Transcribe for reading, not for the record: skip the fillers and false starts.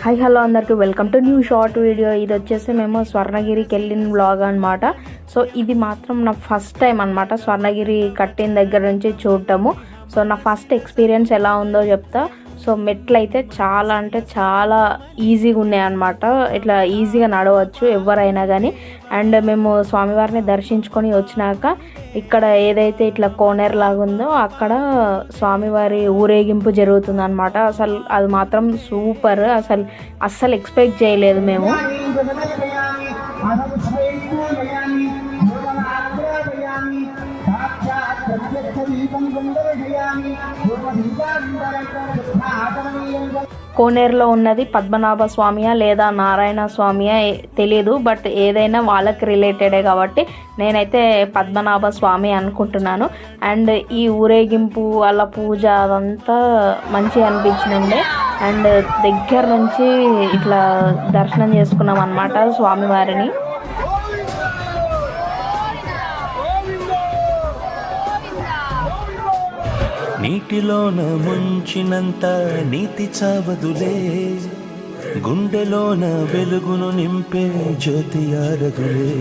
Hi hello అందరికీ welcome to new short video. ఇది వచ్చేసి మేము స్వర్ణగిరికి వెళ్ళిన వ్లాగ్ అనమాట. సో ఇది మాత్రం నా ఫస్ట్ టైం అనమాట స్వర్ణగిరి కట్టిన దగ్గర నుంచి చూడటము. సో నా ఫస్ట్ ఎక్స్పీరియన్స్ ఎలా ఉందో చెప్తా. సో మెట్లు అయితే చాలా అంటే చాలా ఈజీగా ఉన్నాయి అనమాట. ఇట్లా ఈజీగా నడవచ్చు ఎవరైనా కానీ. అండ్ మేము స్వామివారిని దర్శించుకొని వచ్చినాక ఇక్కడ ఏదైతే ఇట్లా కోనేరు లాగా ఉందో అక్కడ స్వామివారి ఊరేగింపు జరుగుతుంది అనమాట. అసలు అది మాత్రం సూపర్. అస్సలు ఎక్స్పెక్ట్ చేయలేదు మేము. కోనేరులో ఉన్నది పద్మనాభ స్వామియా లేదా నారాయణ స్వామియా తెలియదు, బట్ ఏదైనా వాళ్ళకి రిలేటెడే కాబట్టి నేనైతే పద్మనాభ స్వామి అనుకుంటున్నాను. అండ్ ఈ ఊరేగింపు అలా పూజ అదంతా మంచిగా అనిపించిందండి. అండ్ దగ్గర నుంచి ఇట్లా దర్శనం చేసుకున్నాం అన్నమాట స్వామివారిని. నీటిలోన ముంచినంత నీతి చావదులే, గుండెలోన వెలుగును నింపే జ్యోతి ఆరదులే.